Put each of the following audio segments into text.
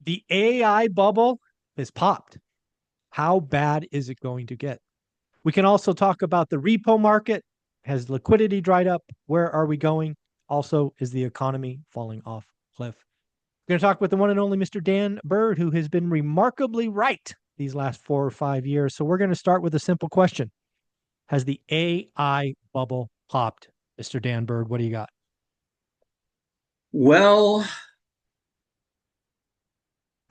The AI bubble has popped. How bad is it going to get? We can also talk about the repo market. Has liquidity dried up? Where are we going? Also, is the economy falling off cliff? We're going to talk with the one and only Mr. Dan Bird, who has been remarkably right these last 4 or 5 years. So we're going to start with a simple question. Has the AI bubble popped? Mr. Dan Bird, what do you got? Well,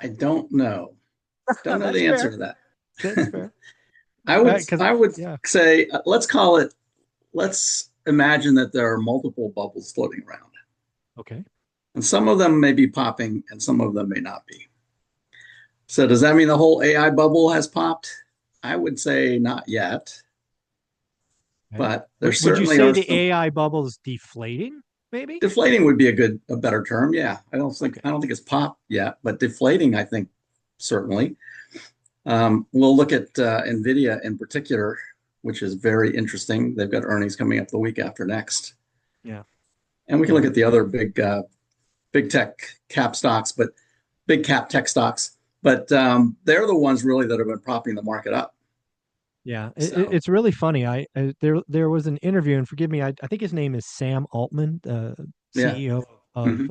I don't know. Don't know That's the answer fair. to that. That's fair. I would Because, I would yeah. say let's call it. Let's imagine that there are multiple bubbles floating around, Okay. and some of them may be popping, and some of them may not be. So does that mean the whole AI bubble has popped? I would say not yet, Okay. but there Would you certainly say are the some. AI bubble is deflating? Maybe. Deflating would be a better term. Yeah, Okay. I don't think it's popped yet, but deflating, I think certainly. We'll look at Nvidia in particular, which is very interesting. They've got earnings coming up the week after next, Yeah. and we can Yeah. look at the other big tech cap stocks, but big cap tech stocks. But they're the ones really that have been propping the market up. Yeah, So it's really funny. There was an interview, and forgive me, I think his name is Sam Altman, yeah, CEO of hmm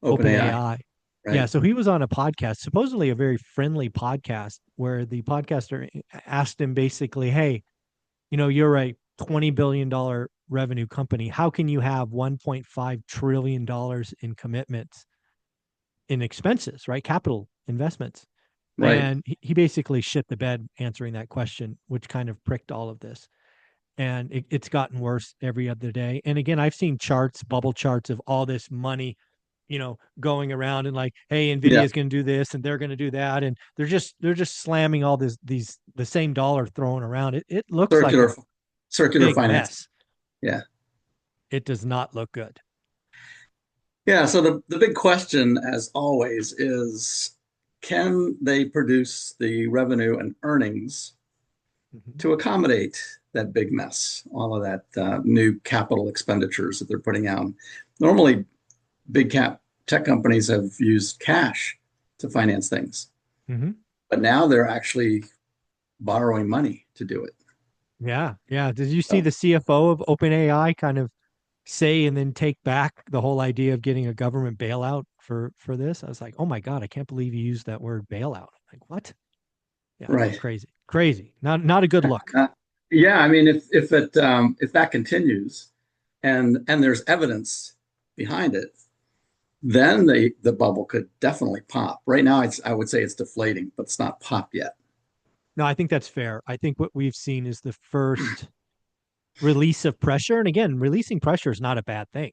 open AI, OpenAI. Yeah, right, so he was on a podcast, supposedly a very friendly podcast, where the podcaster asked him basically, "Hey, you're a $20 billion revenue company. How can you have $1.5 trillion in commitments in expenses, right? Capital investments?" right, And he basically shit the bed answering that question, which kind of pricked all of this. And it's gotten worse every other day. And again, I've seen charts, bubble charts of all this money, going around and like, hey, Nvidia yeah, is going to do this and they're going to do that, and they're just slamming all these the same dollar thrown around. It looks like a circular circular big financing, mess. yeah. It does not look good. Yeah, so the big question, as always, is can they produce the revenue and earnings Mhm. to accommodate that big mess, all of that new capital expenditures that they're putting out? Normally, big cap tech companies have used cash to finance things, Mhm. but now they're actually borrowing money to do it. Yeah, yeah. Did you see So, the CFO of OpenAI kind of say and then take back the whole idea of getting a government bailout for this? I was like, oh my God, I can't believe you used that word bailout. Like, what? Yeah, right. crazy, crazy. Not a good look. Uh, yeah, I mean, if that continues, and there's evidence behind it, then the bubble could definitely pop. Right now, I would say it's deflating, but it's not popped yet. No, I think that's fair. I think what we've seen is the first release of pressure. And again, releasing pressure is not a bad thing,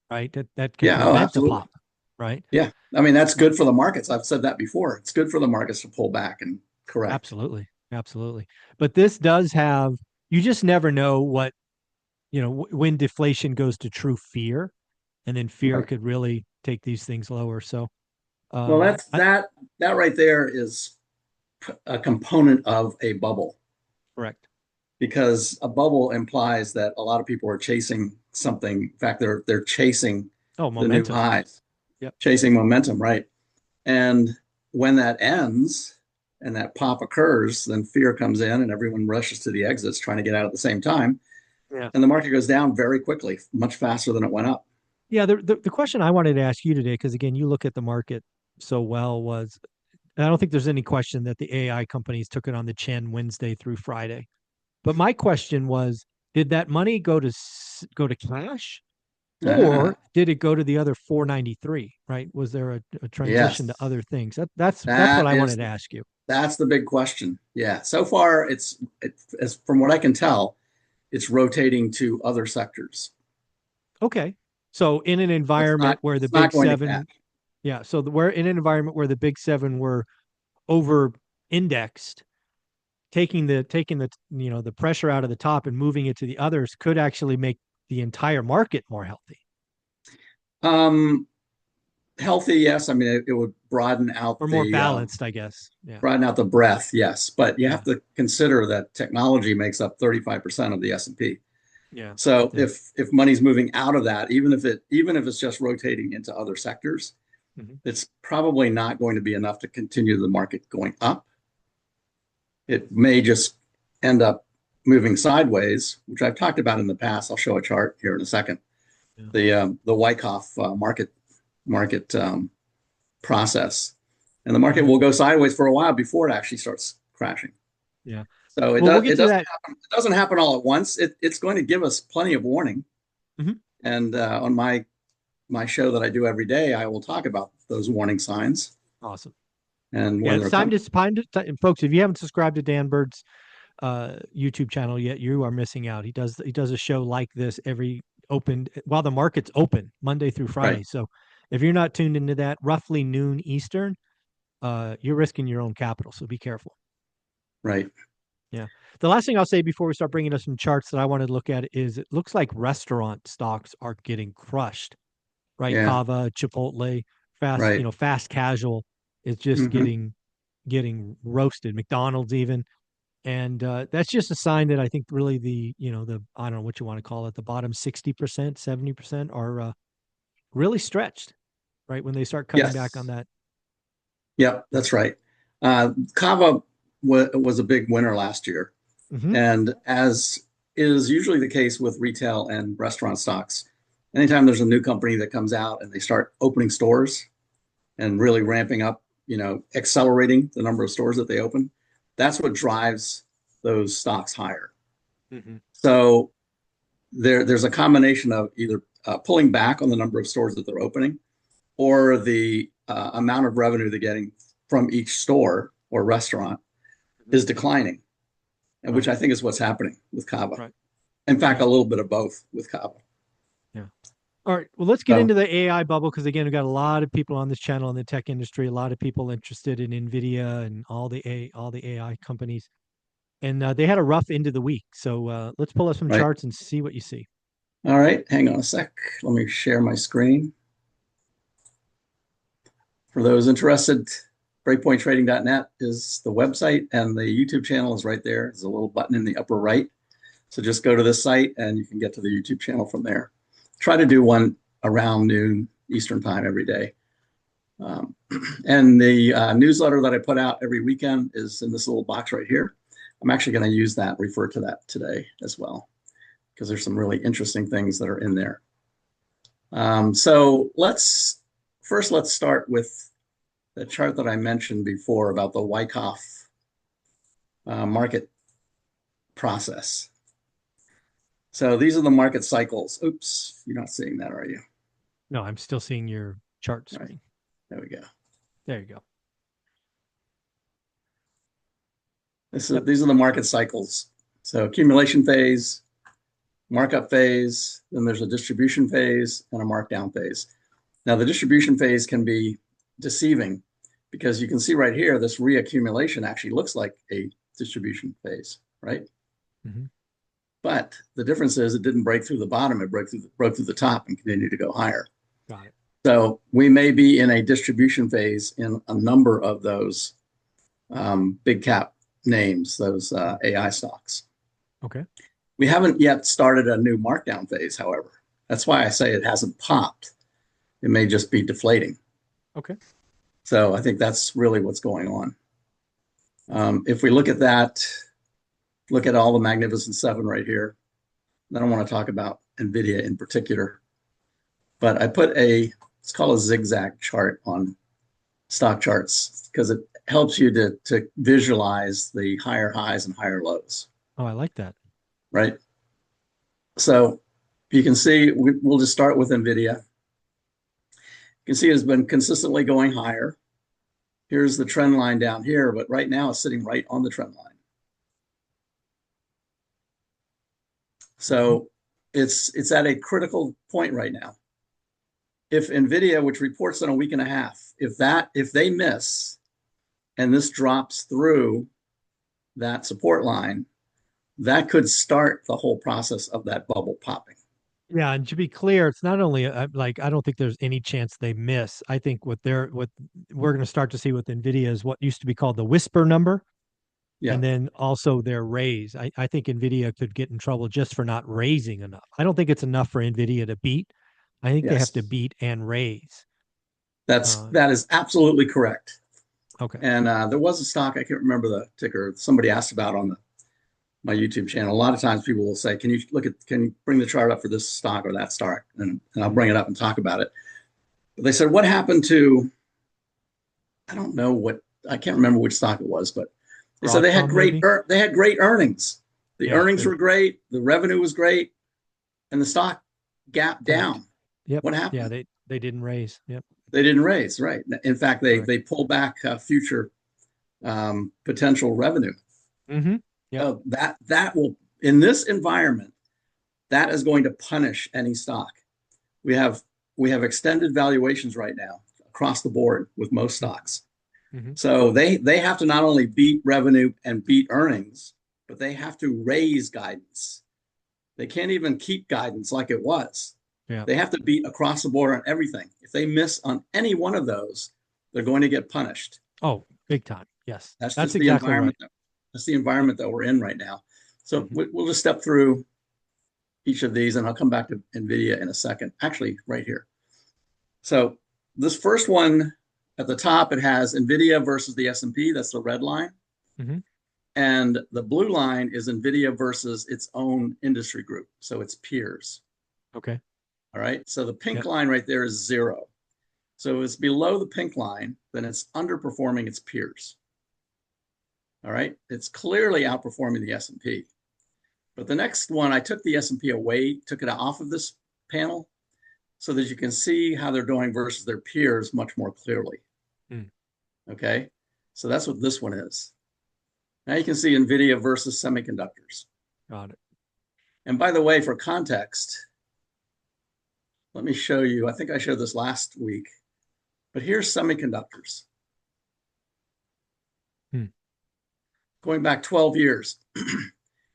right? That can Yeah, oh, prevent a absolutely. pop, right? Yeah, I mean that's good for the markets. I've said that before. It's good for the markets to pull back and correct. Absolutely. Absolutely. But this does have, you just never know what, when deflation goes to true fear, and then fear Right. could really take these things lower. So, Well, that's I, that right there is a component of a bubble correct. because a bubble implies that a lot of people are chasing something. In fact, they're chasing Oh, the new momentum. highs, Yep. chasing momentum, right? And when that ends and that pop occurs, then fear comes in and everyone rushes to the exits trying to get out at the same time. Yeah. And the market goes down very quickly, much faster than it went up. Yeah. The question I wanted to ask you today, because again, you look at the market so well, was, and I don't think there's any question that the AI companies took it on the chin Wednesday through Friday. But my question was, did that money go to cash, Ah, or did it go to the other 493? Right? Was there a transition to yes, other things? That's what that I wanted is to ask you. that's the big question. Yeah, so far as from what I can tell, it's rotating to other sectors. Okay. So in an environment where the It's not big going to cash. seven, yeah, so we're in an environment where the big seven were over indexed, taking the the pressure out of the top and moving it to the others could actually make the entire market more healthy Um, Healthy, yes. I mean, it would or more balanced, I guess. Yeah. broaden out the breadth, yes. But you Yeah. have to consider that technology makes up 35% of the S&P. Yeah. So Yeah. if money's moving out of that, even if it's just rotating into other sectors, Mhm. It's probably not going to be enough to continue the market going up. It may just end up moving sideways, which I've talked about in the past. I'll show a chart here in a second. Yeah. The Wyckoff market process, and the market Mhm. will go sideways for a while before it actually starts crashing. Yeah. So Well, we'll it get to doesn't that. happen. It doesn't happen all at once. It's going to give us plenty of warning. Mhm. And on my show that I do every day, I will talk about those warning signs Awesome. and Yeah, when it's they're coming. folks, if you haven't subscribed to Dan Bird's YouTube channel yet, you are missing out. He does a show like this every open while the market's open Monday through Right, Friday. So if you're not tuned into that roughly noon Eastern, you're risking your own capital. So be careful. right. Yeah. The last thing I'll say before we start bringing up some charts that I want to look at is it looks like restaurant stocks are getting crushed, right? Yeah, Kava, Chipotle, right. fast casual is just Hmm. getting roasted. McDonald's even. And that's just a sign that I think really the I don't know what you want to call it, the bottom 60%, 70% are really stretched, right? When they start cutting back on Yes. that. Yep, Yeah. that's right. Kava was a big winner last year. Hmm. And as is usually the case with retail and restaurant stocks, anytime there's a new company that comes out and they start opening stores and really ramping up, accelerating the number of stores that they open, that's what drives those stocks higher. Hmm. So there's a combination of either pulling back on the number of stores that they're opening or the amount of revenue they're getting from each store or restaurant Hmm. is declining, and which Right. I think is what's happening with Kava. Right. In fact, Yeah. a little bit of both with Kava. Yeah. All right. Well, let's get So, into the AI bubble because again, we've got a lot of people on this channel in the tech industry, a lot of people interested in NVIDIA and all the AI companies. And they had a rough end of the week. So let's pull up some right. charts and see what you see. All right. Hang on a sec. Let me share my screen. For those interested, breakpointtrading.net is the website, and the YouTube channel is right there. There's a little button in the upper right. So just go to this site and you can get to the YouTube channel from there. Try to do one around noon Eastern time every day. Um, and the newsletter that I put out every weekend is in this little box right here. I'm actually going to use that, refer to that today as well, because there's some really interesting things that are in there. So let's start with the chart that I mentioned before about the Wyckoff market process. So these are the market cycles. Oops, you're not seeing that, are you? No, I'm still seeing your chart All right, screen. there we go. There you go. Yep. These are the market cycles. So accumulation phase, markup phase, then there's a distribution phase and a markdown phase. Now the distribution phase can be deceiving because you can see right here, this reaccumulation actually looks like a distribution phase, right? Mm-hmm. But the difference is it didn't break through the bottom, it broke through the top and continued to go higher. Got it. So we may be in a distribution phase in a number of those big cap names, those AI stocks. Okay. We haven't yet started a new markdown phase, however. That's why I say it hasn't popped. It may just be deflating. Okay. So I think that's really what's going on. If we look at that, look at all the Magnificent Seven right here. I don't want to talk about NVIDIA in particular, but I put it's called a zigzag chart on stock charts because it helps you to visualize the higher highs and higher lows, Oh, I like that. right? So you can see, we'll just start with NVIDIA. You can see it's been consistently going higher. Here's the trend line down here, but right now it's sitting right on the trend line. Mm-hmm. So it's at a critical point right now. If NVIDIA, which reports in a week and a half, if they miss and this drops through that support line, that could start the whole process of that bubble popping. Yeah, and to be clear, it's not only like I don't think there's any chance they miss. I think what we're going to start to see with Nvidia is what used to be called the whisper number, Yeah. and then also their raise. I think Nvidia could get in trouble just for not raising enough. I don't think it's enough for Nvidia to beat. I think they have to Yes. beat and raise. That is absolutely correct. Okay. And there was a stock, I can't remember the ticker, somebody asked about on my YouTube channel. A lot of times people will say, can you bring the chart up for this stock or that stock? And I'll bring it up and talk about it. But they said, what happened to, I don't know what, I can't remember which stock it was, but they said they had Broadcom, they had great earnings. The Yeah, earnings were great, the revenue was great, and the stock gapped down. Yep. What Yeah, happened? they didn't raise. Yep. They didn't raise, right? In fact, Correct. they pulled back future potential revenue. Mm-hmm. Yep. So that will, in this environment, that is going to punish any stock. We have extended valuations right now across the board with most stocks. Mm-hmm. So they have to not only beat revenue and beat earnings, but they have to raise guidance. They can't even keep guidance like it was. Yeah. They have to beat across the board on everything. If they miss on any one of those, they're going to get punished. Oh, big time. Yes. That's That's just the exactly right. environment. That's the environment that we're in right now. So Mm-hmm. we'll just step through each of these, and I'll come back to NVIDIA in a second. Actually, right here. So this first one at the top, it has NVIDIA versus the S&P. That's the red line. Mm-hmm. And the blue line is NVIDIA versus its own industry group. So its peers. Okay. All right. So the pink Yep. line right there is 0. So if it's below the pink line, then it's underperforming its peers. All right. It's clearly outperforming the S&P. But the next one, I took the S&P away, took it off of this panel so that you can see how they're doing versus their peers much more clearly. Mm. Okay. So that's what this one is. Now you can see NVIDIA versus semiconductors. Got it. And by the way, for context, let me show you. I think I showed this last week, but here's semiconductors. Going back 12 years.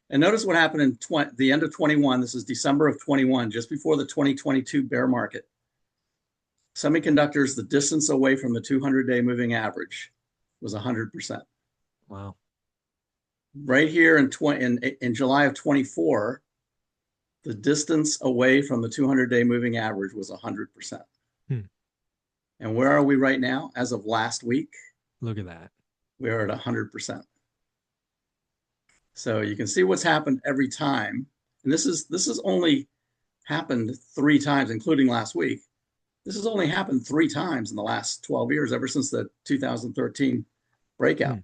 And notice what happened in the end of 21. This is December of 21, just before the 2022 bear market. Semiconductors, the distance away from the 200-day moving average was 100%. Wow. Right here in July of 24, the distance away from the 200-day moving average was 100%. And where are we right now? As of last week, Look at that. we are at 100%. So you can see what's happened every time. And this is only happened 3 times, including last week. This has only happened 3 times in the last 12 years, ever since the 2013 breakout.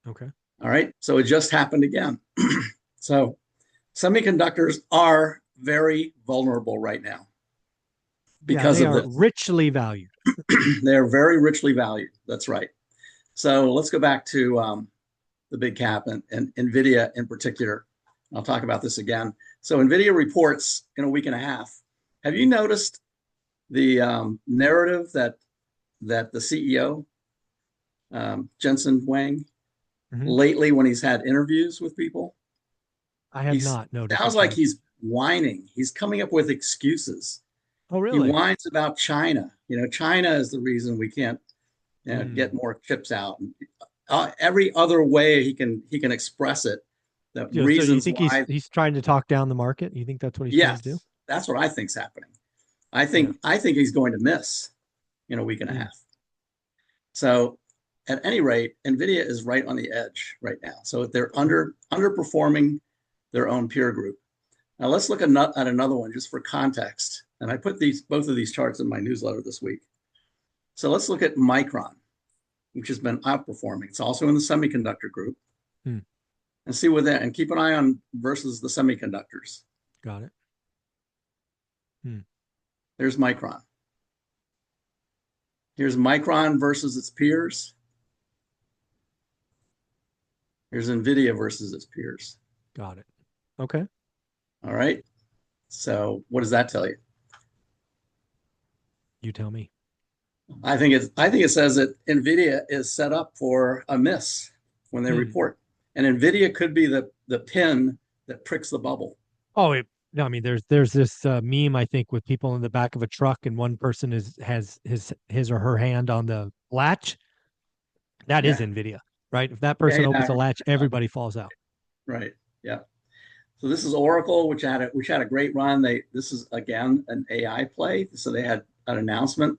Okay. All right. So it just happened again. So semiconductors are very vulnerable right now because they of are this. richly valued. They're very richly valued. That's right. So let's go back to the big cap and NVIDIA in particular. I'll talk about this again. So NVIDIA reports in a week and a half. Have you noticed the narrative that the CEO, Jensen Huang, lately when he's had interviews with people? I have not noticed. Sounds like he's whining. He's coming up with excuses. Oh, really? He whines about China. China is the reason we can't get more chips out. Every other way he can express it. The reasons so you think why he's trying to talk down the market? You think that's what he's trying to do? That's what I think's happening. I think he's going to miss in a week and a half. So at any rate, NVIDIA is right on the edge right now. So they're underperforming their own peer group. Now let's look at another one just for context. And I put both of these charts in my newsletter this week. So let's look at Micron, which has been outperforming. It's also in the semiconductor group. And see with that, and keep an eye on versus the semiconductors. Got it. There's Micron. Here's Micron versus its peers. Here's NVIDIA versus its peers. Got it. Okay. All right. So what does that tell you? You tell me. I think it says that NVIDIA is set up for a miss when they report. And NVIDIA could be the pin that pricks the bubble. Oh, no, I mean, there's this meme, I think, with people in the back of a truck and one person has his or her hand on the latch. That is NVIDIA, right? If that person opens the latch, everybody falls out. Right. Yeah. So this is Oracle, which had a great run. This is again an AI play. So they had an announcement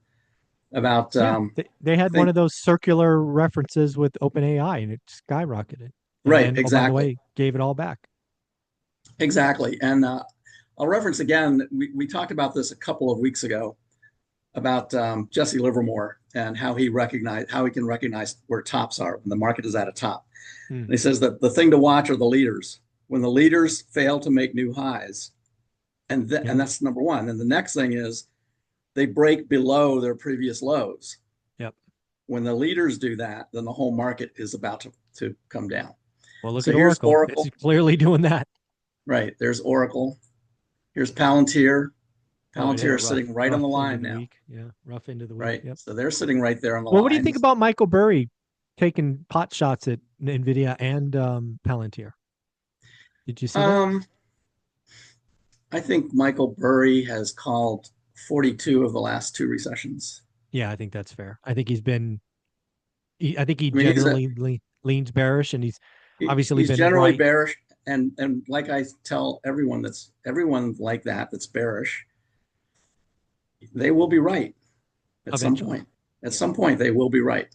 about Yeah, they I had one think of those circular references with OpenAI, and it skyrocketed. And right, then, oh, by the exactly. way, gave it all back. Exactly. And I'll reference again, we talked about this a couple of weeks ago about Jesse Livermore and how he can recognize where tops are when the market is at a top. Hmm. And he says that the thing to watch are the leaders. When the leaders fail to make new highs, Yep. and that's number one. And the next thing is they break below their previous lows. Yep. When the leaders do that, then the whole market is about to come down. Well, look So at here's Oracle. It's Oracle, clearly doing that. right? There's Oracle. Here's Palantir. Oh, it had Palantir a is rough, sitting right on rough the end of line the now, week. Yeah, rough end of the week. right? Yep. So they're sitting right there on the Well, what do you line. think about Michael Burry taking pot shots at Nvidia and Palantir? Did you see that? Um, I think Michael Burry has called 42 of the last two recessions. Yeah, I think that's fair. I think he's been. I think he I mean, generally leans bearish, and he's obviously he's been generally right. bearish, and like I tell everyone everyone like that's bearish, they will be right at some Eventually. point. At Yeah, some point, they will be right.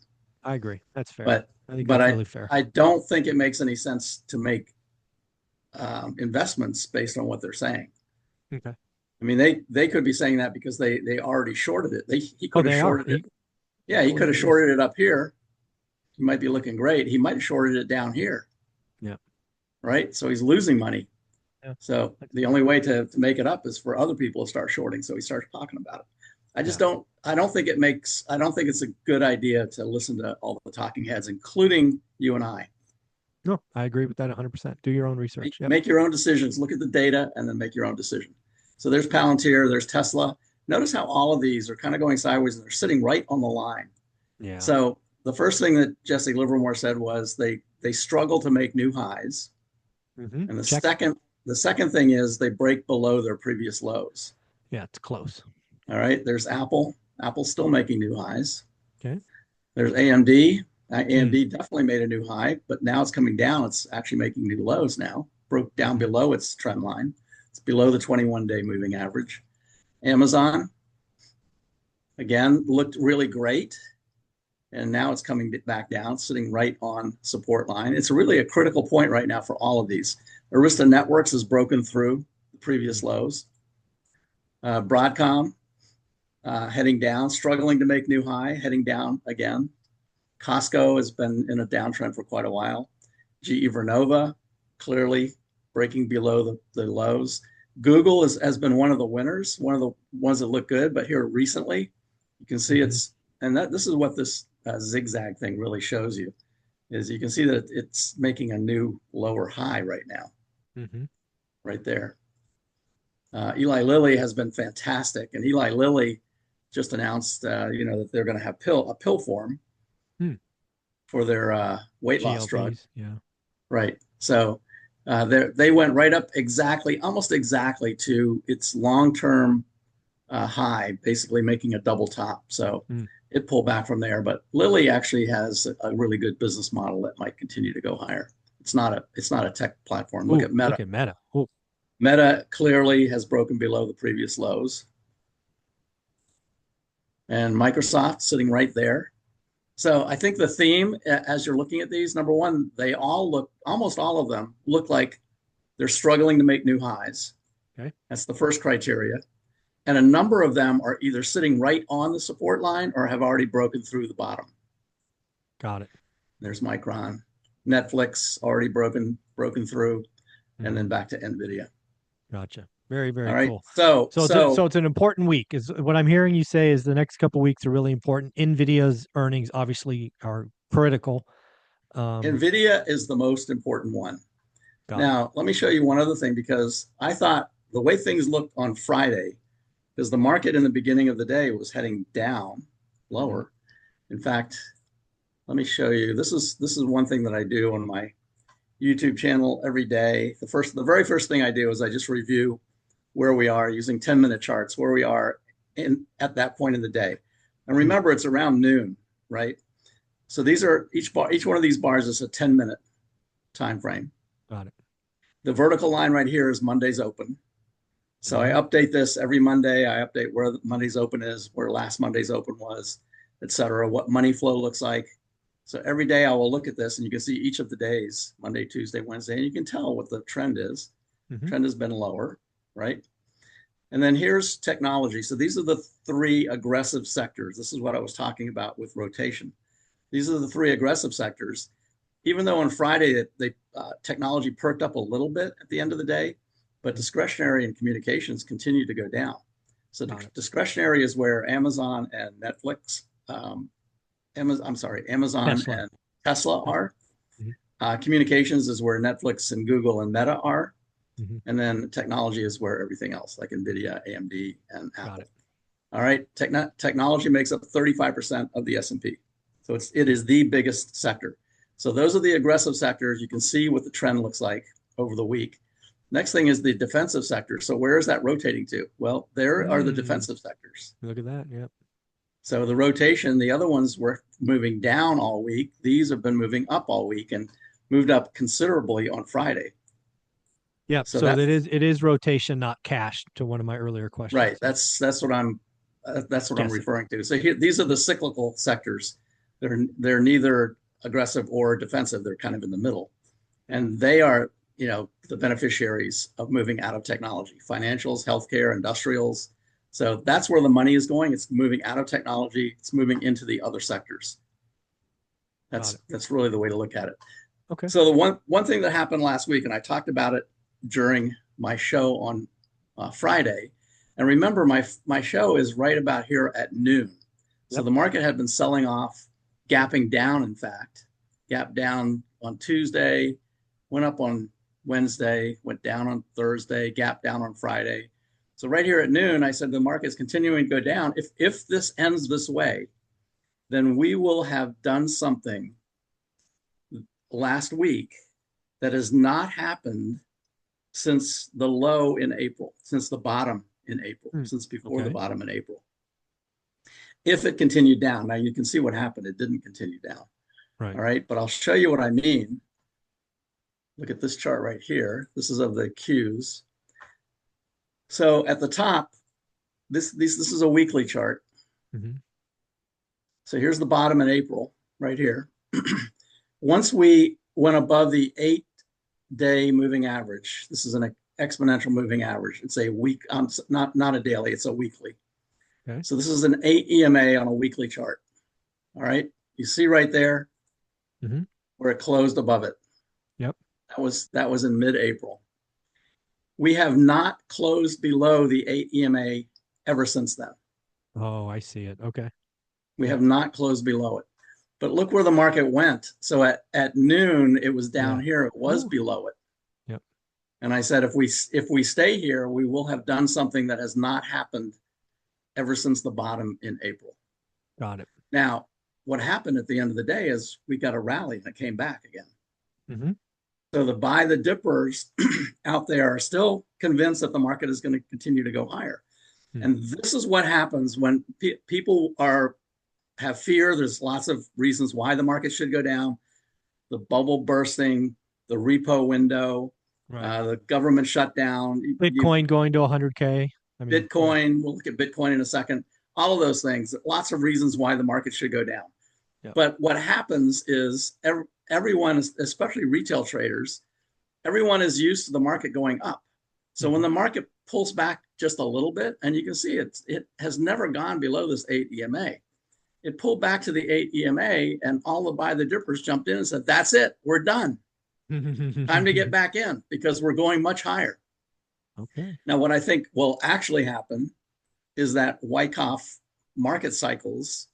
I agree. That's fair. But I think but that's I really fair. I don't think it makes any sense to make investments based on what they're saying. Okay. I mean, they could be saying that because they already shorted it. He Oh, could have they are. shorted it. He Yeah, he could fully have released. shorted it up here. He might be looking great. He might have shorted it down here, Yeah. right? So he's losing money. Yeah. So the only way to make it up is for other people to start shorting. So he starts talking about it. Yeah. I don't think I don't think it's a good idea to listen to all the talking heads, including you and I. No, I agree with that 100%. Do your own research. Yep. Make your own decisions, look at the data, and then make your own decision. So there's Palantir, there's Tesla. Notice how all of these are kind of going sideways and they're sitting right on the line. Yeah. So the first thing that Jesse Livermore said was they struggle to make new highs. Mm-hmm. And Check. the second thing is they break below their previous lows. Yeah, it's close. All right. There's Apple. Apple's still making new highs. Okay. There's AMD. Mm. AMD definitely made a new high, but now it's coming down. It's actually making new lows now. Broke down Mm-hmm. below its trend line. It's below the 21-day moving average. Amazon, again, looked really great. And now it's coming back down, sitting right on support line. It's really a critical point right now for all of these. Arista Networks has broken through the previous lows. Broadcom heading down, struggling to make new high, heading down again. Costco has been in a downtrend for quite a while. GE Vernova clearly breaking below the lows. Google has been one of the winners, one of the ones that look good, but here recently, you can see Mm-hmm. this is what this zigzag thing really shows you, is you can see that it's making a new lower high right now, Mm-hmm. right there. Eli Lilly has been fantastic, and Eli Lilly just announced, that they're going to have a pill form Hmm. for their weight loss drug. GLPs. Yeah. Right. So they went right up almost exactly to its long-term high, basically making a double top. So Mm. it pulled back from there. But Lilly actually has a really good business model that might continue to go higher. It's not a tech platform. Look Ooh, at Meta. look at Meta. Ooh. Meta clearly has broken below the previous lows. And Microsoft sitting right there. So I think the theme, as you're looking at these, number one, almost all of them look like they're struggling to make new highs. Okay. That's the first criteria. And a number of them are either sitting right on the support line or have already broken through the bottom. Got it. There's Micron. Netflix already broken through, and then Mm-hmm. back to NVIDIA. Gotcha. Very, All very right. cool. So So it's an important week. Is what I'm hearing you say is the next couple of weeks are really important. Nvidia's earnings obviously are critical. NVIDIA is the most important one. Got it. Now, let me show you one other thing, because I thought the way things looked on Friday, because the market in the beginning of the day was heading down, lower. In fact, let me show you. This is one thing that I do on my YouTube channel every day. The very first thing I do is I just review where we are using 10-minute charts, where we are at that point in the day. And remember, it's around noon, right? So these are each one of these bars is a 10-minute time frame. Got it. The vertical line right here is Monday's open. So I update this every Monday. I update where Monday's open is, where last Monday's open was, et cetera, what money flow looks like. So every day I will look at this and you can see each of the days, Monday, Tuesday, Wednesday, and you can tell what the trend is. Trend has been lower, right? And then here's technology. So these are the three aggressive sectors. This is what I was talking about with rotation. These are the three aggressive sectors. Even though on Friday technology perked up a little bit at the end of the day, but discretionary and communications continue to go down. So discretionary is where Amazon and Netflix, Amazon Tesla. and Tesla are. Communications is where Netflix and Google and Meta are. And then technology is where everything else, like NVIDIA, AMD, and Apple. All right, technology makes up 35% of the S&P. So it is the biggest sector. So those are the aggressive sectors. You can see what the trend looks like over the week. Next thing is the defensive sector. So where is that rotating to? Well, there are the defensive sectors. Look at that. Yep. So the rotation, the other ones were moving down all week. These have been moving up all week and moved up considerably on Friday. Yeah. So it is rotation, not cash, to one of my earlier questions. Right. That's what I'm referring to. So here, these are the cyclical sectors. They're neither aggressive or defensive. They're kind of in the middle, and they are, the beneficiaries of moving out of technology: financials, healthcare, industrials. So that's where the money is going. It's moving out of technology. It's moving into the other sectors. That's really the way to look at it. Okay. So the one thing that happened last week, and I talked about it during my show on Friday. And remember, my show is right about here at noon. So the market had been selling off, gapping down, in fact. Gapped down on Tuesday, went up on Wednesday, went down on Thursday, gapped down on Friday. So right here at noon, I said the market is continuing to go down. If this ends this way, then we will have done something last week that has not happened since the low in April, since the bottom in April, since before the bottom in April. If it continued down, now you can see what happened. It didn't continue down. Right. All right. But I'll show you what I mean. Look at this chart right here. This is of the Qs. So at the top, this is a weekly chart. So here's the bottom in April right here. Once we went above the 8-day moving average, this is an exponential moving average. It's a week, not a daily, it's a weekly. Okay. So this is an 8 EMA on a weekly chart. All right. You see right there where it closed above it. Yep. That was in mid-April. We have not closed below the 8 EMA ever since then. Oh, I see it. Okay. We have not closed below it. But look where the market went. So at noon, it was down here. It was below it. Yep. And I said, if we stay here, we will have done something that has not happened ever since the bottom in April. Got it. Now, what happened at the end of the day is we got a rally and it came back again. So the buy the dippers out there are still convinced that the market is going to continue to go higher. And this is what happens when people have fear. There's lots of reasons why the market should go down. The bubble bursting, the repo window, the government shutdown. Bitcoin going to 100K. Bitcoin, we'll look at Bitcoin in a second. All of those things, lots of reasons why the market should go down. Yep. But what happens is everyone, especially retail traders, everyone is used to the market going up. So when the market pulls back just a little bit, and you can see it has never gone below this 8 EMA. It pulled back to the 8 EMA, and all the buy the dippers jumped in and said, that's it, we're done. Time to get back in because we're going much higher. Okay. Now, what I think will actually happen is that Wyckoff market cycles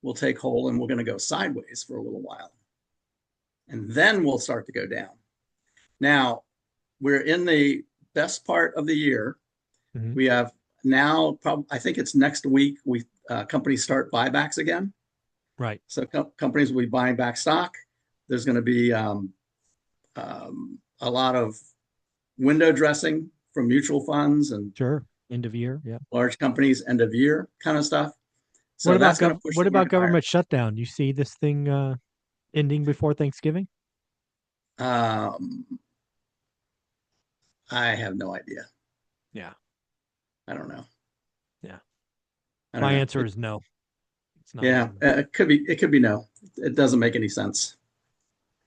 will take hold and we're going to go sideways for a little while. And then we'll start to go down. Now, we're in the best part of the year. We have now, I think it's next week, companies start buybacks again. Right. So companies will be buying back stock. There's going to be a lot of window dressing from mutual funds and end of year, large companies, end of year kind of stuff. So what about government shutdown? You see this thing ending before Thanksgiving? I have no idea. Yeah. I don't know. Yeah. I don't My know. answer is no. It's not Yeah, moving. it could be no. It doesn't make any sense.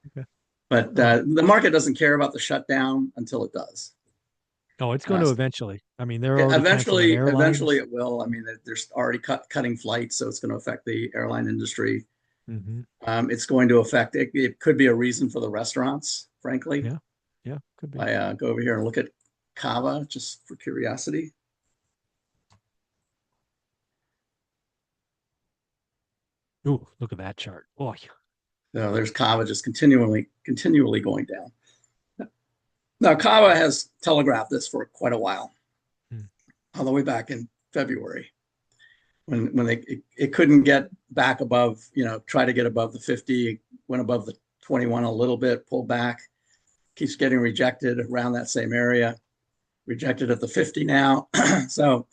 Okay. But All right. the market doesn't care about the shutdown until it does. Oh, it's going Uh, to eventually. I mean, they're already canceling eventually airlines. it will. I mean, they're already cutting flights, so it's going to affect the airline industry. Hmm. It's going to affect it. It could be a reason for the restaurants, frankly. Yeah. Yeah. Could be. I go over here and look at Kava just for curiosity. Ooh, look at that chart. Boy. So there's Kava just continually going down. Now, Kava has telegraphed this for quite a while, Hmm. all the way back in February, when it couldn't get back above, try to get above the 50, went above the 21 a little bit, pulled back, keeps getting rejected around that same area, rejected at the 50 now. So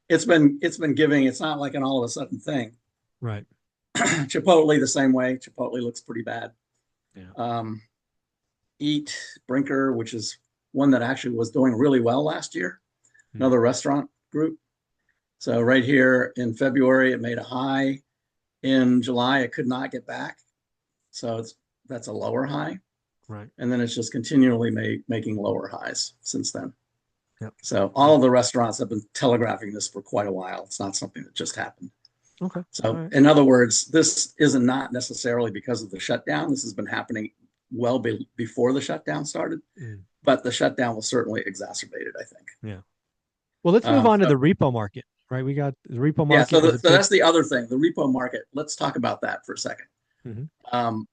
it's been giving. It's not like an all of a sudden thing. Right. Chipotle the same way. Chipotle looks pretty bad. Yeah. Um, Eat Brinker, which is one that actually was doing really well last year, Hmm. another restaurant group. So right here in February, it made a high. In July, it could not get back. So that's a lower high. Right. And then it's just continually making lower highs since then. Yep. So all of the restaurants have been telegraphing this for quite a while. It's not something that just happened. Okay. All So right. in other words, this is not necessarily because of the shutdown. This has been happening before the shutdown started, Mm. but the shutdown will certainly exacerbate it, I think. Yeah. Well, let's move on to So the repo market, right? We got the repo yeah, market is a so big. that's the other thing, the repo market. Let's talk about that for a second. Mhm. Um,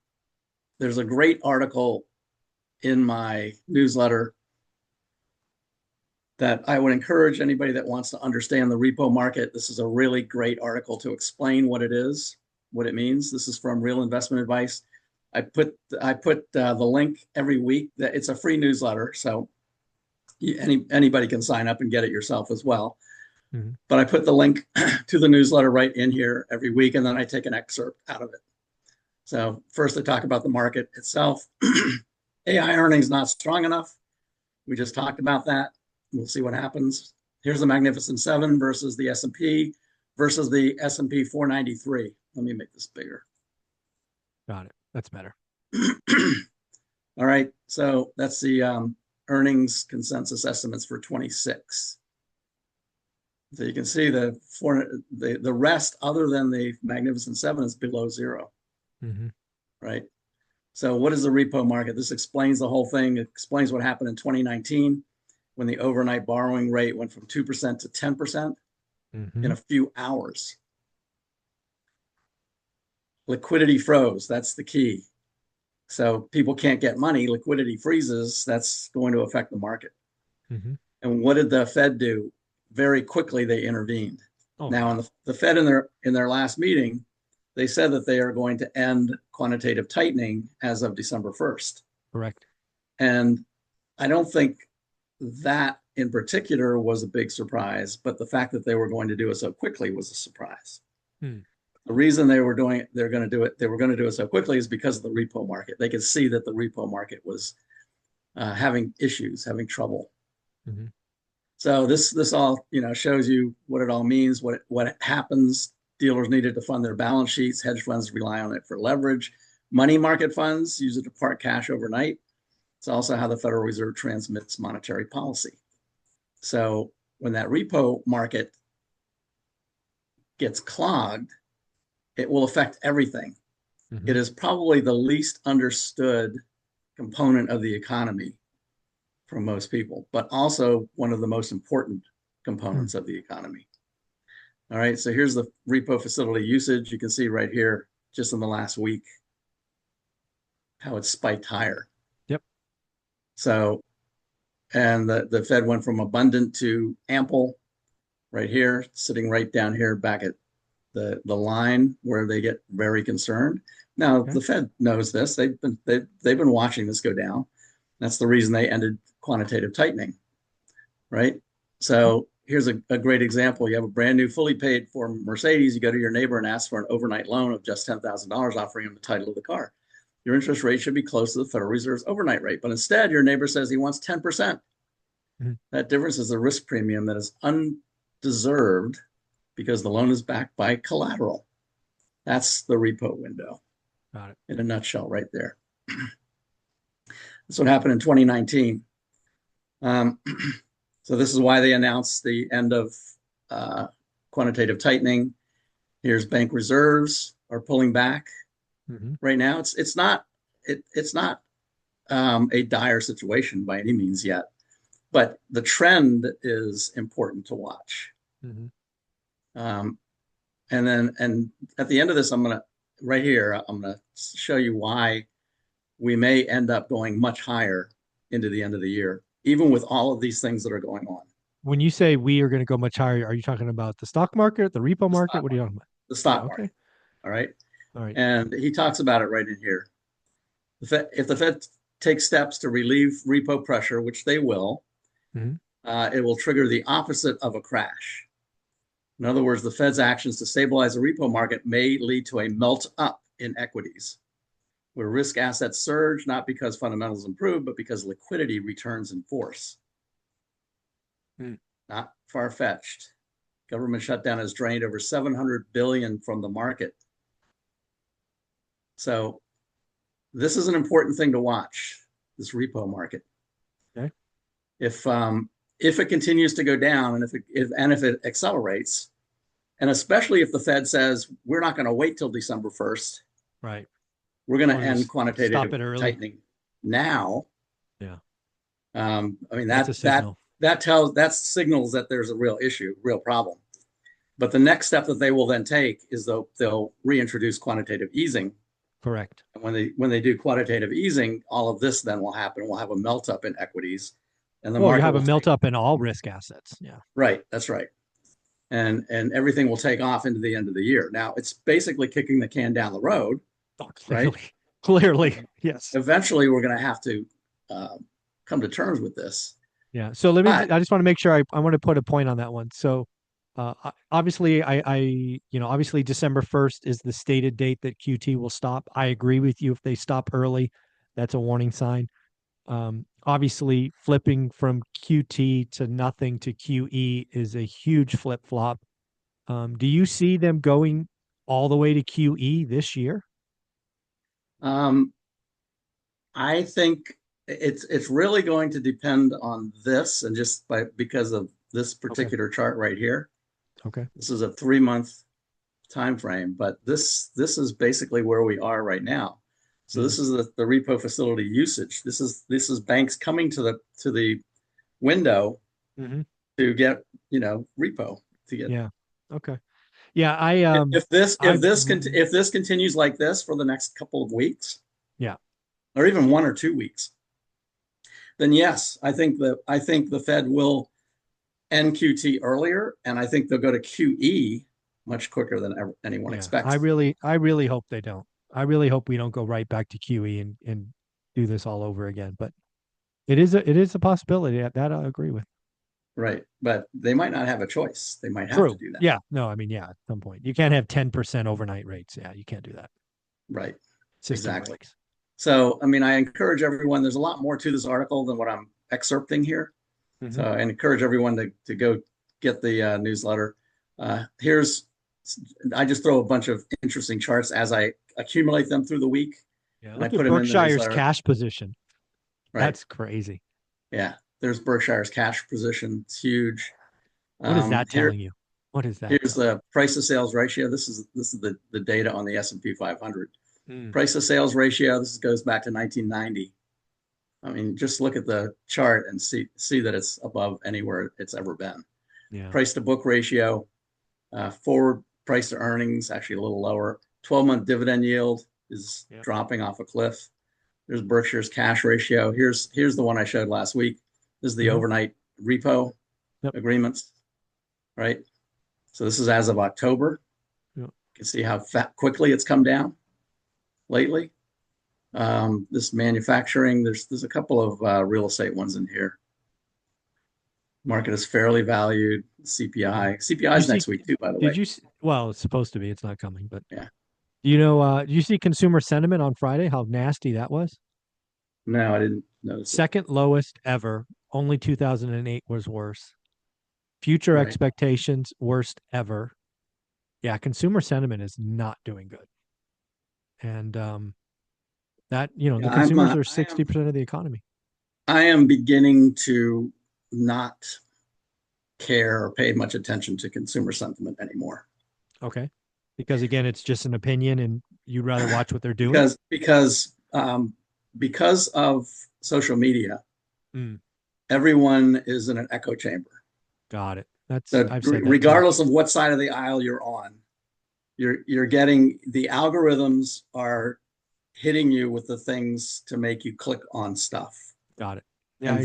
there's a great article in my newsletter that I would encourage anybody that wants to understand the repo market. This is a really great article to explain what it is, what it means. This is from Real Investment Advice. I put the link every week. That it's a free newsletter, so anybody can sign up and get it yourself as well. Mhm. But I put the link to the newsletter right in here every week, and then I take an excerpt out of it. So first, I talk about the market itself. AI earnings not strong enough. We just talked about that. We'll see what happens. Here's the Magnificent Seven versus the S&P versus the S&P 493. Let me make this bigger. Got it. That's better. All right, so that's the earnings consensus estimates for 26. So you can see the rest, other than the Magnificent Seven, is below zero, Hmm. right? So what is the repo market? This explains the whole thing. It explains what happened in 2019 when the overnight borrowing rate went from 2% to 10% in Hmm. a few hours. Liquidity froze. That's the key. So people can't get money. Liquidity freezes. That's going to affect the market. Hmm. And what did the Fed do? Very quickly, they intervened. Oh Now, yeah. in the Fed in their last meeting, they said that they are going to end quantitative tightening as of December 1st. Correct. And I don't think that in particular was a big surprise, but the fact that they were going to do it so quickly was a surprise. Hmm. The reason they were going to do it, they were going to do it so quickly is because of the repo market. They could see that the repo market was having issues, having trouble. Hmm. So this all shows you what it all means, what happens. Dealers needed to fund their balance sheets. Hedge funds rely on it for leverage. Money market funds use it to park cash overnight. It's also how the Federal Reserve transmits monetary policy. So when that repo market gets clogged, it will affect everything. Hmm. It is probably the least understood component of the economy from most people, but also one of the most important Hmm. components of the economy. All right, so here's the repo facility usage. You can see right here, just in the last week, how it's spiked higher. Yep. So, and the Fed went from abundant to ample right here, sitting right down here back at the line where they get very concerned. Now, Okay. the Fed knows this. They've been watching this go down. That's the reason they ended quantitative tightening, right? Hmm. So here's a great example. You have a brand new, fully paid for Mercedes. You go to your neighbor and ask for an overnight loan of just $10,000, offering him the title of the car. Your interest rate should be close to the Federal Reserve's overnight rate, but instead, your neighbor says he wants 10%. Hmm. That difference is a risk premium that is deserved because the loan is backed by collateral. That's the repo window Got it. in a nutshell right there. That's what happened in 2019. Um, so this is why they announced the end of uh, quantitative tightening. Here's bank reserves are pulling back right now. It's not a dire situation by any means yet, but the trend is important to watch. Mm-hmm. Um, and at the end of this, right here, I'm gonna show you why we may end up going much higher into the end of the year, even with all of these things that are going on. When you say we are going to go much higher, are you talking about the stock market, the repo The market? stock What are you market, talking about? the Yeah. stock Okay. market. All right. All right. And he talks about it right in here. If the Fed takes steps to relieve repo pressure, which they will, Mm-hmm. it will trigger the opposite of a crash. In other words, the Fed's actions to stabilize the repo market may lead to a melt up in equities, where risk assets surge, not because fundamentals improve, but because liquidity returns in force. Mm. Not far-fetched. Government shutdown has drained over 700 billion from the market. So this is an important thing to watch, this repo market. Okay. If it continues to go down and if it accelerates, and especially if the Fed says we're not going to wait till December 1st, Right. we're going to Or end just stop quantitative it early. tightening now. Yeah. I mean That's a signal. that signals that there's a real issue, real problem. But the next step that they will then take is they'll reintroduce quantitative easing. Correct. And when they do quantitative easing, all of this then will happen. We'll have a melt up in equities, and the Well, you market have a will melt take up in all risk assets. Yeah. right. That's right, and everything will take off into the end of the year. Now it's basically kicking the can down the road, Oh, right? clearly. Clearly. Yes. Eventually, we're going to have to uh, come to terms with this. Yeah. So But I just want to make sure I want to put a point on that one. So obviously obviously December 1st is the stated date that QT will stop. I agree with you. If they stop early, that's a warning sign. Obviously flipping from QT to nothing to QE is a huge flip flop. Do you see them going all the way to QE this year? um, I think it's really going to depend on this, and just because of this Okay. particular chart right here. Okay. This is a 3 month time frame, but this is basically where we are right now. So Yeah. this is the repo facility usage. This is banks coming to the window Mm-hmm. to get repo to get. Yeah. Okay. Yeah. I If this continues like this for the next couple of weeks, yeah. or even 1 or 2 weeks, then yes, I think the Fed will end QT earlier, and I think they'll go to QE much quicker than anyone Yeah. expects. I really hope they don't. I really hope we don't go right back to QE and do this all over again. But it is a possibility that I agree with. Right, but they might not have a choice. They might have to True. do that. Yeah. No, I mean, yeah, at some point. You can't have 10% overnight rates. Yeah, you can't do that. Right, System exactly. breaks. So, I mean, I encourage everyone. There's a lot more to this article than what I'm excerpting here. So, Mm-hmm. I encourage everyone to go get the newsletter. Here's, I just throw a bunch of interesting charts as I accumulate them through the week, Yeah. and I Look put at them in the Berkshire's newsletter. cash position. Right. That's crazy. Yeah. There's Berkshire's cash position. It's huge. What is that Here, telling you? What is that here's telling the price to sales ratio. This is the data on the S&P 500. you? Mm. Price to sales ratio. This goes back to 1990. I mean, just look at the chart and see that it's above anywhere it's ever been. Yeah. Price to book ratio, forward price to earnings, actually a little lower. 12-month dividend yield is Yep. dropping off a cliff. There's Berkshire's cash ratio. Here's the one I showed last week. This is the Mm-hmm. overnight repo Yep. agreements, right? So this is as of October. Yep. You can see how quickly it's come down lately. This manufacturing, there's a couple of real estate ones in here. Market is fairly valued. CPI. CPI You is see, next week too, by the way. well, it's supposed to be. It's not coming, but Yeah. do you see consumer sentiment on Friday? How nasty that was? No, I didn't notice it. Second lowest ever. Only 2008 was worse. Future right. expectations, worst ever. Yeah, consumer sentiment is not doing good. And that, the Yeah, consumers are 60% of the economy. I am beginning to not care or pay much attention to consumer sentiment anymore. Okay. Because again, it's just an opinion and you'd rather watch what they're doing. Because of social media, Mm, everyone is in an echo chamber. got it. So I've said that too. regardless of what side of the aisle you're on, you're getting the algorithms are hitting you with the things to make you click on stuff. Got it. Yeah, I And agree with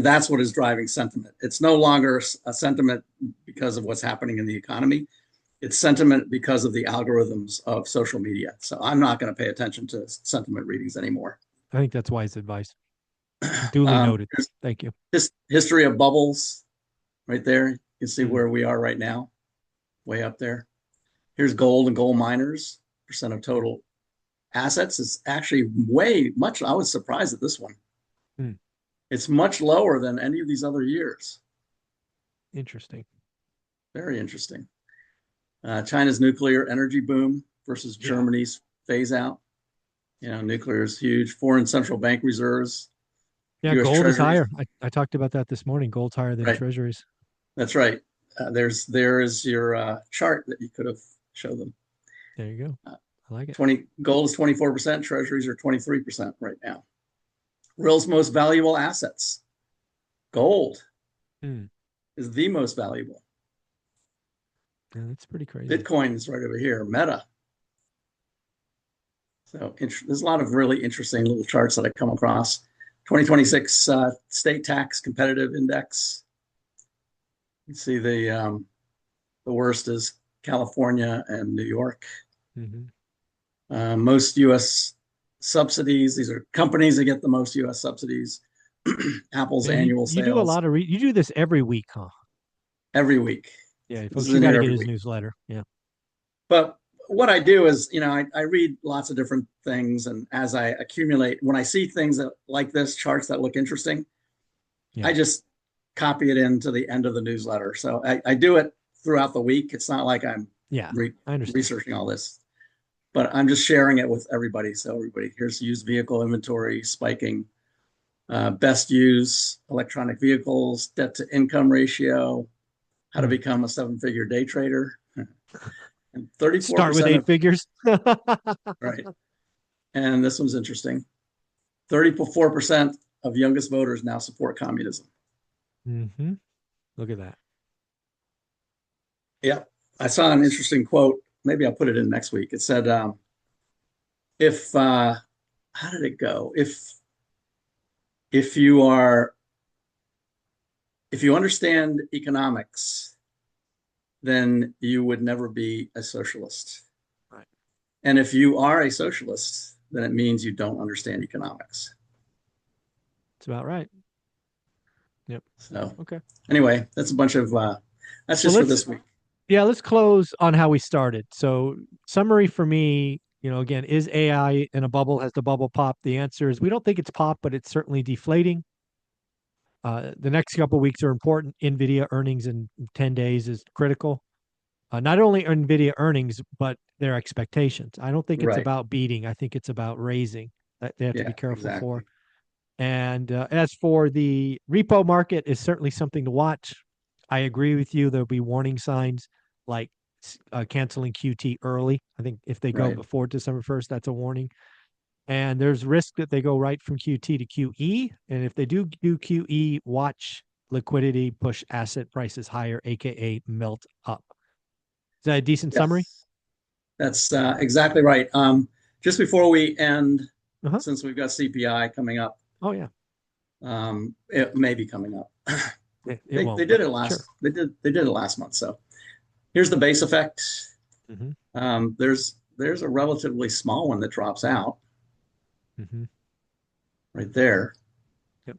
that's that. what is driving sentiment. It's no longer a sentiment because of what's happening in the economy. It's sentiment because of the algorithms of social media. So I'm not going to pay attention to sentiment readings anymore. I think that's wise advice. Duly noted. Thank you. This history of bubbles right there. You can see Mm, where we are right now, way up there. Here's gold and gold miners, percent of total assets. It's actually way much. I was surprised at this one. mm, It's much lower than any of these other years. interesting. Very interesting. China's nuclear energy boom versus Yeah. Germany's phase out. Nuclear is huge. Foreign central bank reserves, Yeah, U.S. gold is treasuries. higher. I talked about that this morning. Gold's higher than Right. treasuries. That's right. There is your chart that you could have showed them. There you go. I like it. 20 gold is 24%. Treasuries are 23% right now. World's most valuable assets. Gold Mm, is the most valuable. yeah, that's pretty crazy. Bitcoin is right over here. Meta. So there's a lot of really interesting little charts that I come across. 2026 state tax competitive index. You see the worst is California and New York. Mm-hmm. Most U.S. subsidies. These are companies that get the most U.S. subsidies. Apple's Man, annual you do a sales lot of you do this every week, huh? every week. Yeah, This folks, is you in got to here get every his week. newsletter. Yeah. But what I do is, I read lots of different things, and as I accumulate, when I see things like this, charts that look interesting, Yeah. I just copy it into the end of the newsletter. So I do it throughout the week. It's not like I'm Yeah. I understand. researching all this, but I'm just sharing it with everybody. So everybody, here's used vehicle inventory spiking, best use electronic vehicles, debt to income ratio, how to Mm. become a 7-figure day trader, and Start with 34% 8 of figures. right. And this one's interesting. 34% of youngest voters now support communism. Mm-hmm. Look at that. Yeah. I saw an interesting quote. Maybe I'll put it in next week. It said, if, how did it go? If you are, if you understand economics, then you would never be a socialist. Right. And if you are a socialist, then it means you don't understand economics. It's about right. Yep. So Okay. anyway, that's a bunch of, that's Well, just for this week. let's close on how we started. So, summary for me, again, is AI in a bubble? Has the bubble popped? The answer is we don't think it's popped, but it's certainly deflating. The next couple of weeks are important. NVIDIA earnings in 10 days is critical. Not only NVIDIA earnings, but their expectations. I don't think it's Right. about beating. I think it's about raising. That they have to be Yeah, careful for. exactly. And as for the repo market, is certainly something to watch. I agree with you. There'll be warning signs like canceling QT early. I think if they go Right. before December 1st, that's a warning. And there's risk that they go right from QT to QE. And if they do QE, watch liquidity push asset prices higher, aka melt up. Is that a decent summary? Yes. That's exactly right. Just before we end, Uh-huh. since we've got CPI coming up, Oh yeah. it may be coming up. It they won't, did but it sure. last month. So here's the base effect. Mm-hmm. There's a relatively small one that drops out Mm-hmm. right there. Yep.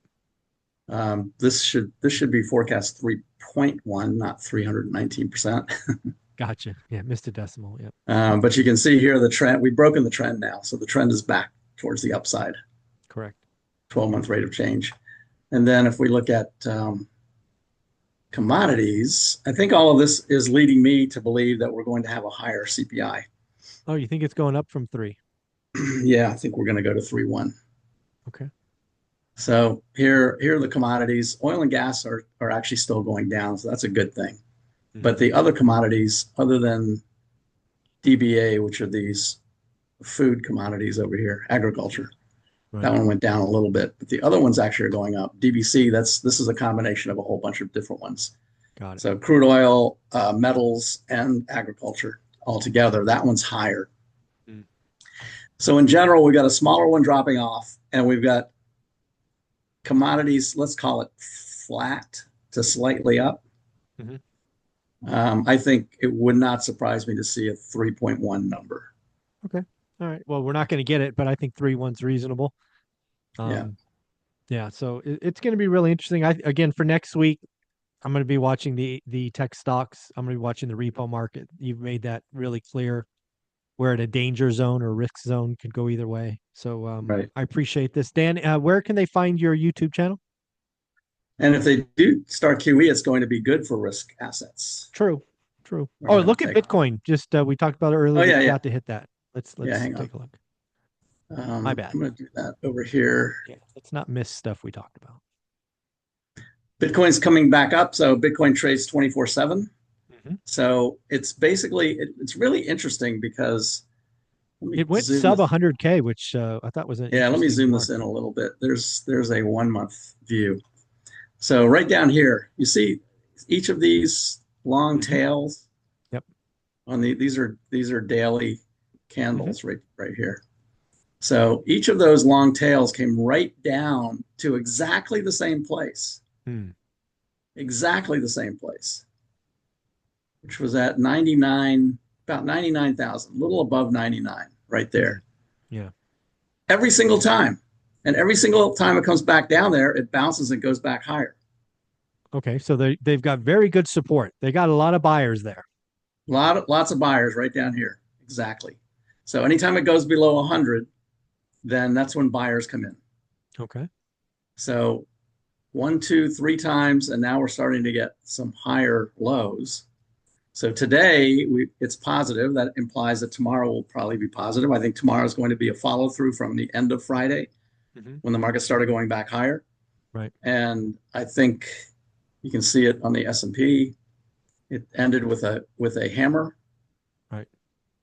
This should be forecast 3.1, not 319%. Gotcha. Yeah, missed a decimal. Yep. But you can see here the trend. We've broken the trend now, so the trend is back towards the upside. Correct. 12-month rate of change. And then if we look at commodities, I think all of this is leading me to believe that we're going to have a higher CPI. Oh, you think it's going up from 3? Yeah, I think we're going to go to 3.1. Okay. So here are the commodities. Oil and gas are actually still going down, so that's a good thing. Mhm. But the other commodities, other than DBA, which are these food commodities over here, agriculture, Right. that one went down a little bit. But the other ones actually are going up. DBC, this is a combination of a whole bunch of different ones. Got it. So crude oil, metals, and agriculture all together, that one's higher. Mm. So in general, we've got a smaller one dropping off, and we've got commodities, let's call it flat to slightly up. Mhm. I think it would not surprise me to see a 3.1 number. Okay. All right. Well, we're not going to get it, but I think 3.1's reasonable. Yeah. Um, yeah. So it's going to be really interesting. Again, for next week, I'm going to be watching the tech stocks. I'm going to be watching the repo market. You've made that really clear. We're at a danger zone or risk zone, could go either way. So Right. I appreciate this. Dan, where can they find your YouTube channel? And if they do start QE, it's going to be good for risk assets. True. True. They're Oh, going to look at take off. Bitcoin. Just we talked about it earlier, Oh, but yeah, yeah. forgot to hit that. Yeah, Let's hang on. take a look. My bad. I'm going to do that over here. Yeah, let's not miss stuff we talked about. Bitcoin's coming back up. So Bitcoin trades 24/7. Mm-hmm. So it's basically, it's really interesting because let me It went zoom sub this. 100K, which I thought was an Yeah, let me interesting zoom this mark. in a little bit. There's a 1 month view. So right down here, you see each of these long Mm-hmm. tails Yep. on these are daily Mm-hmm. candles right here. So each of those long tails came right down to exactly the same place, Hmm. exactly the same place, which was at 99, about 99,000, a little above 99 right Hmm. there. Yeah. Every single time. And every single time it comes back down there, it bounces and goes back higher. Okay. So they've got very good support. They got a lot of buyers there. Lots of buyers right down here. Exactly. So anytime it goes below 100, then that's when buyers come in. Okay. So one, two, three times, and now we're starting to get some higher lows. So today it's positive. That implies that tomorrow will probably be positive. I think tomorrow is going to be a follow through from the end of Friday Mm-hmm. when the market started going back higher. Right. And I think you can see it on the S&P. It ended with a hammer Right.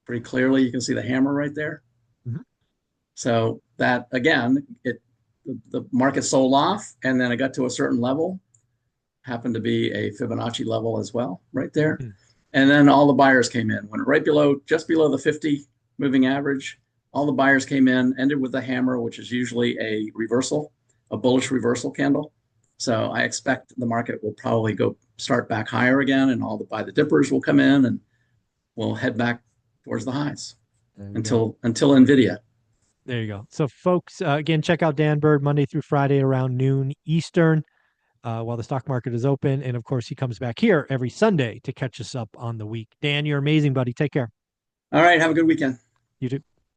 pretty clearly. You can see the hammer right there. Mm-hmm. So that again, the market sold off, and then it got to a certain level, happened to be a Fibonacci level as well, right there. Hmm. And then all the buyers came in, went right below, just below the 50 moving average. All the buyers came in, ended with a hammer, which is usually a reversal, a bullish reversal candle. So I expect the market will probably go start back higher again, and all the buy the dippers will come in, and we'll head back towards the highs There you go. until Nvidia. There you go. So, folks, again, check out Dan Bird Monday through Friday around noon Eastern while the stock market is open. And of course, he comes back here every Sunday to catch us up on the week. Dan, you're amazing, buddy. Take care. All right, have a good weekend. You too.